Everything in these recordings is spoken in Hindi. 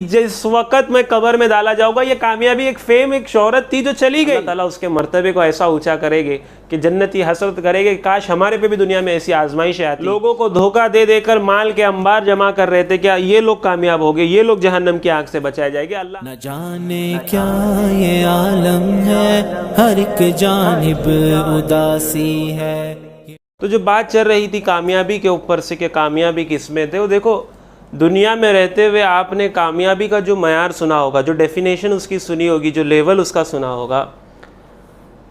जिस वक्त मैं कब्र में डाला जाऊंगा, ये कामयाबी एक फेम एक शोहरत थी जो चली गई। अल्लाह ताला उसके मर्तबे को ऐसा ऊंचा करेंगे कि जन्नती हसरत करेंगे काश हमारे पे भी दुनिया में ऐसी आजमाइशें आती। लोगों को धोखा दे देकर माल के अंबार जमा कर रहे थे, क्या ये लोग कामयाब हो गए, ये लोग जहन्नम की आग से बचाए जाएंगे। अल्लाह न जाने क्या ये आलम है, हर एक जानिब उदासी है। तो जो बात चल रही थी कामयाबी के ऊपर से कि कामयाबी किसमें थे, वो देखो दुनिया में रहते हुए आपने कामयाबी का जो मयार सुना होगा, जो डेफिनेशन उसकी सुनी होगी, जो लेवल उसका सुना होगा,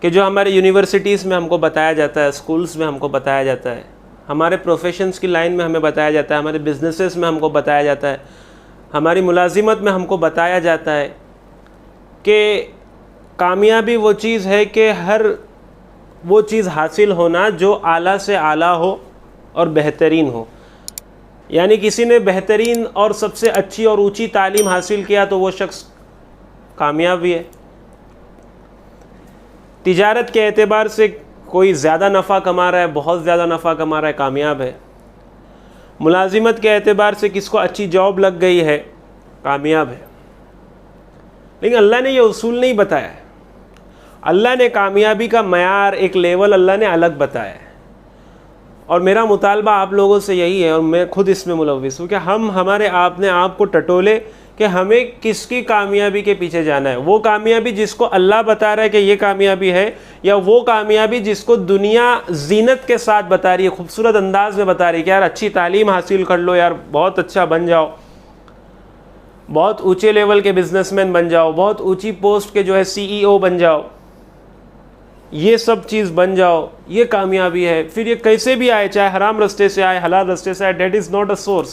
कि जो हमारे यूनिवर्सिटीज़ में हमको बताया जाता है, स्कूल्स में हमको बताया जाता है, हमारे प्रोफेशंस की लाइन में हमें बताया जाता है, हमारे बिजनेसेस में हमको बताया जाता है, हमारी मुलाजिमत में हमको बताया जाता है कि कामयाबी वो चीज़ है कि हर वो चीज़ हासिल होना जो आला से आला हो और बेहतरीन हो। यानी किसी ने बेहतरीन और सबसे अच्छी और ऊंची तालीम हासिल किया तो वो शख्स कामयाब भी है। तिजारत के एतबार से कोई ज़्यादा नफ़ा कमा रहा है, बहुत ज़्यादा नफ़ा कमा रहा है, कामयाब है। मुलाजिमत के एतबार से किसको अच्छी जॉब लग गई है, कामयाब है। लेकिन अल्लाह ने ये उसूल नहीं बताया है। अल्लाह ने कामयाबी का मयार एक लेवल अल्लाह ने अलग बताया है। और मेरा मुतालबा आप लोगों से यही है, और मैं खुद इसमें मुलव्विस हूँ, कि हम हमारे अपने आप को टटोले कि हमें किसकी कामयाबी के पीछे जाना है। वो कामयाबी जिसको अल्लाह बता रहा है कि ये कामयाबी है, या वो कामयाबी जिसको दुनिया जीनत के साथ बता रही है, खूबसूरत अंदाज में बता रही है कि यार अच्छी तालीम हासिल कर लो, यार बहुत अच्छा बन जाओ, बहुत ऊँचे लेवल के बिजनेसमैन बन जाओ, बहुत ऊँची पोस्ट के जो है CEO बन जाओ, ये सब चीज़ बन जाओ, ये कामयाबी है। फिर ये कैसे भी आए, चाहे हराम रास्ते से आए, हलाल रास्ते से आए, that is not a source.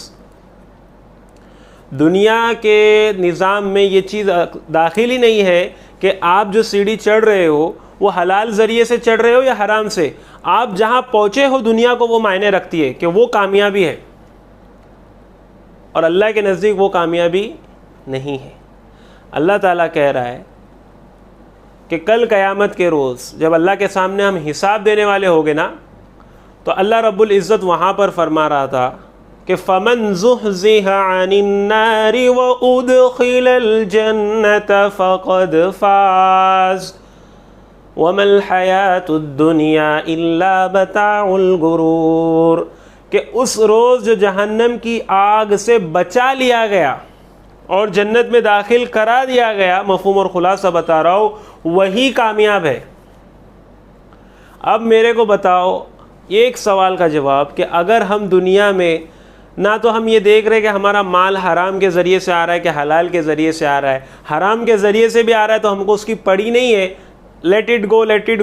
दुनिया के निज़ाम में ये चीज़ दाखिल ही नहीं है कि आप जो सीढ़ी चढ़ रहे हो वो हलाल ज़रिए से चढ़ रहे हो या हराम से। आप जहाँ पहुँचे हो दुनिया को वो मायने रखती है कि वो कामयाबी है, और अल्लाह के नज़दीक वो कामयाबी नहीं है। अल्लाह ताला कह रहा है कि कल क़यामत के रोज़ जब अल्लाह के सामने हम हिसाब देने वाले होंगे ना, तो अल्लाह रब्बुल इज़्ज़त वहाँ पर फरमा रहा था कि फ़मन ज़ुहज़िहा अनिन नारि व उदख़िलल जन्नत फ़क़द फ़ाज़ वमल हयातुद दुनिया इल्ला मताउल गुरूर। कि उस रोज़ जो जहन्नम की आग से बचा लिया गया और जन्नत में दाखिल करा दिया गया, मफ़हूम और ख़ुलासा बता रहा हूँ, वही कामयाब है। अब मेरे को बताओ एक सवाल का जवाब कि अगर हम दुनिया में ना तो हम ये देख रहे कि हमारा माल हराम के ज़रिए से आ रहा है कि हलाल के ज़रिए से आ रहा है, हराम के ज़रिए से भी आ रहा है तो हमको उसकी पड़ी नहीं है, लेट इट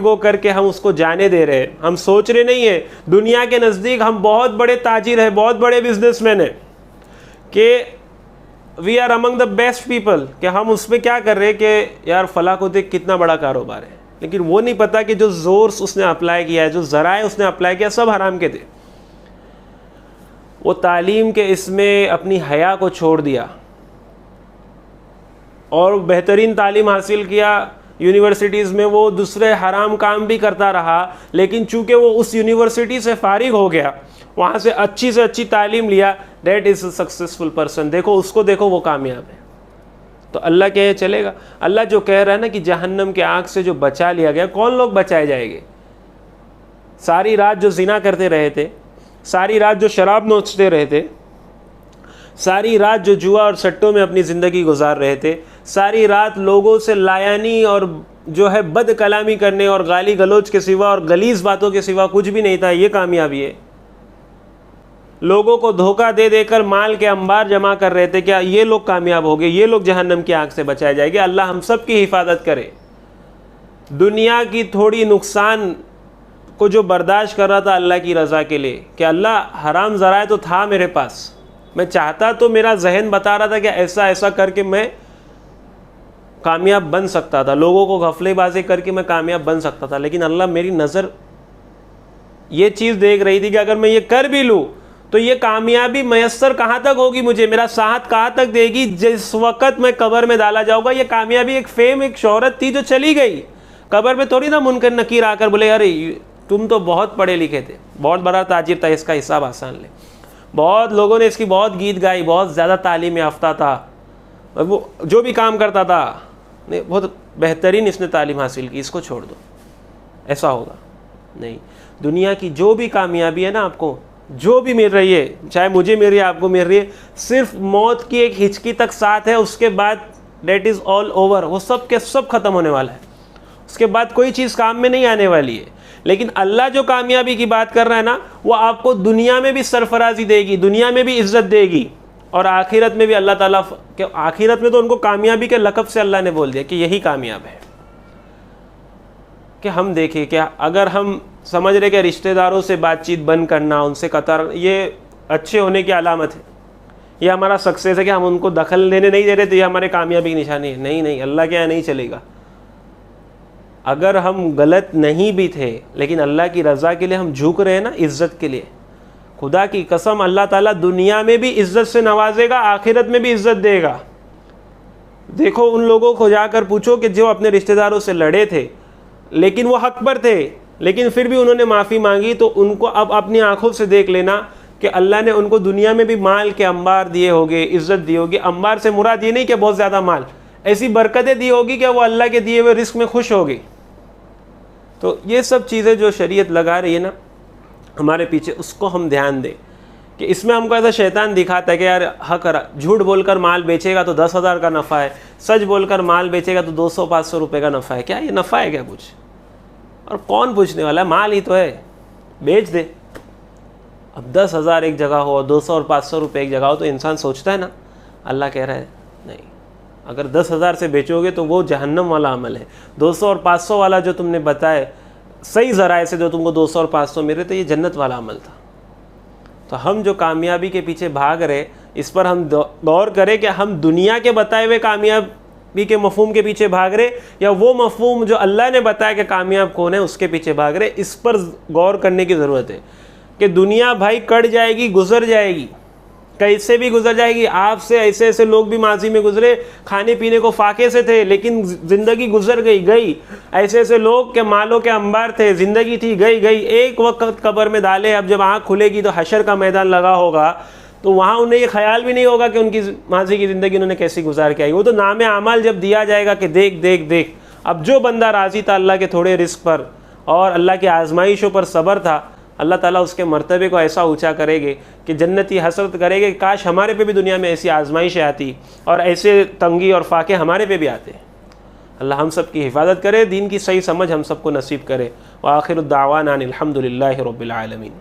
गो करके हम उसको जाने दे रहे हैं। हम सोच रहे नहीं है दुनिया के नज़दीक हम बहुत बड़े ताजिर हैं, बहुत बड़े बिजनेसमैन हैं, कि we are among the best people, कि हम उसमें क्या कर रहे हैं कि यार फ़लाँ को देख कितना बड़ा कारोबार है। लेकिन वो नहीं पता कि जो ज़ोर्स उसने अप्लाई किया है, जो ज़राए उसने अप्लाई किया, सब हराम के थे। वो तालीम के इसमें अपनी हया को छोड़ दिया और बेहतरीन तालीम हासिल किया यूनिवर्सिटीज़ में, वो दूसरे हराम काम भी करता रहा, लेकिन चूँकि वो उस यूनिवर्सिटी से फारिग हो गया, वहाँ से अच्छी तालीम लिया, that is a successful person. देखो उसको, देखो वो कामयाब है। तो अल्लाह कहे चलेगा। अल्लाह जो कह रहा है ना कि जहन्नम के आग से जो बचा लिया गया, कौन लोग बचाए जाएंगे? सारी रात जो जिना करते रहे थे, सारी रात जो शराब नोचते रहे थे, सारी रात जो जुआ और सट्टों में अपनी ज़िंदगी गुजार रहे थे, सारी रात लोगों से लायानी और जो है बद कलामी करने और गाली गलोच के सिवा और गलीज़ बातों के सिवा कुछ भी नहीं था, ये कामयाबी है। लोगों को धोखा दे देकर माल के अंबार जमा कर रहे थे, क्या ये लोग कामयाब हो गए, ये लोग जहन्नम की आग से बचाए जाएंगे। अल्लाह हम सब की हिफाजत करे। दुनिया की थोड़ी नुकसान को जो बर्दाश्त कर रहा था अल्लाह की रज़ा के लिए, कि अल्लाह हराम ज़राए तो था मेरे पास, मैं चाहता तो मेरा जहन बता रहा था कि ऐसा ऐसा करके मैं कामयाब बन सकता था, लोगों को गफलेबाजी करके मैं कामयाब बन सकता था, लेकिन अल्लाह मेरी नज़र ये चीज़ देख रही थी कि अगर मैं ये कर भी लूँ तो ये कामयाबी मयस्सर कहाँ तक होगी मुझे, मेरा साहत कहाँ तक देगी। जिस वक्त मैं कब्र में डाला जाऊँगा, ये कामयाबी एक फेम एक शोहरत थी जो चली गई। कब्र में थोड़ी ना मुनकर नकीर आकर बोले अरे तुम तो बहुत पढ़े लिखे थे, बहुत बड़ा ताजिर था, इसका हिसाब आसान ले। बहुत लोगों ने इसकी बहुत गीत गाई, बहुत ज़्यादा तालीम याफ्ता था, और वो जो भी काम करता था नहीं बहुत बेहतरीन इसने तालीम हासिल की, इसको छोड़ दो, ऐसा होगा नहीं। दुनिया की जो भी कामयाबी है ना, आपको जो भी मिल रही है, चाहे मुझे मिल रही है, आपको मिल रही है, सिर्फ मौत की एक हिचकी तक साथ है, उसके बाद डेट इज़ ऑल ओवर, वो सब के सब ख़त्म होने वाला है, उसके बाद कोई चीज़ काम में नहीं आने वाली है। लेकिन अल्लाह जो कामयाबी की बात कर रहा है ना, वो आपको दुनिया में भी सरफराजी देगी, दुनिया में भी इज्जत देगी, और आखिरत में भी अल्लाह ताला के, आखिरत में तो उनको कामयाबी के लक़ब से अल्लाह ने बोल दिया कि यही कामयाब है। कि हम देखें क्या, अगर हम समझ रहे कि रिश्तेदारों से बातचीत बंद करना, उनसे कतार, ये अच्छे होने की अलामत है, ये हमारा सक्सेस है कि हम उनको दखल देने नहीं दे रहे, तो ये हमारे कामयाबी की निशानी है। नहीं नहीं, अल्लाह के यहाँ नहीं चलेगा। अगर हम गलत नहीं भी थे लेकिन अल्लाह की रज़ा के लिए हम झुक रहे हैं ना, इज़्ज़त के लिए, खुदा की कसम अल्लाह ताला दुनिया में भी इज़्ज़त से नवाजेगा, आखिरत में भी इज़्ज़त देगा। देखो उन लोगों को जाकर पूछो कि जो अपने रिश्तेदारों से लड़े थे लेकिन वो हक पर थे, लेकिन फिर भी उन्होंने माफ़ी मांगी, तो उनको अब अपनी आंखों से देख लेना कि अल्लाह ने उनको दुनिया में भी माल के अंबार दिए होंगे, इज़्ज़त दी होगी। अंबार से मुराद ये नहीं कि बहुत ज़्यादा माल, ऐसी बरकतें दी होगी कि वो अल्लाह के दिए हुए रिस्क में खुश होगी। तो ये सब चीज़ें जो शरीयत लगा रही है ना हमारे पीछे, उसको हम ध्यान दें कि इसमें हमको ऐसा शैतान दिखाता है कि यार हक, झूठ बोलकर माल बेचेगा तो 10,000 का नफ़ा है, सच बोलकर माल बेचेगा तो 200-500 रुपये का नफ़ा है। क्या ये नफ़ा है क्या कुछ? और कौन पूछने वाला है, माल ही तो है, बेच दे। अब 10,000 एक जगह हो, 200 और 500 रुपये एक जगह हो, तो इंसान सोचता है ना। अल्लाह कह रहा है नहीं, अगर 10,000 से बेचोगे तो वो जहन्नम वाला अमल है। 200 और 500 वाला जो तुमने बताए सही ज़राए से, जो तुमको 200 और 500 मिल रहे थे, ये जन्नत वाला अमल था। तो हम जो कामयाबी के पीछे भाग रहे, इस पर हम गौर करें कि हम दुनिया के बताए हुए कामयाबी के मफहूम के पीछे भाग रहे, या वो मफहूम जो अल्लाह ने बताया कि कामयाब कौन है उसके पीछे भाग रहे। इस पर गौर करने की ज़रूरत है कि दुनिया भाई कट जाएगी, गुजर जाएगी, कैसे भी गुजर जाएगी। आपसे ऐसे ऐसे लोग भी माजी में गुजरे, खाने पीने को फाके से थे लेकिन ज़िंदगी गुजर गई। ऐसे ऐसे लोग के मालों के अंबार थे, ज़िंदगी थी गई। एक वक्त कब्र में डाले, अब जब आँख खुलेगी तो हशर का मैदान लगा होगा, तो वहाँ उन्हें ये ख्याल भी नहीं होगा कि उनकी माजी की ज़िंदगी उन्होंने कैसी गुजार के आई। वो तो नाम आमाल जब दिया जाएगा कि देख देख देख, अब जो बंदा राज़ी था अल्लाह के थोड़े रिस्क पर और अल्लाह की आजमाइशों पर सब्र था, अल्लाह ताला उसके मर्तबे को ऐसा ऊंचा करेंगे कि जन्नती हसरत करेंगे काश हमारे पे भी दुनिया में ऐसी आजमाइशें आती और ऐसे तंगी और फाके हमारे पे भी आते। अल्लाह हम सब की हिफाजत करे, दीन की सही समझ हम सबको नसीब करे। व आखिरु दावाना अनिल हम्दुलिल्लाहि रब्बिल आलमीन।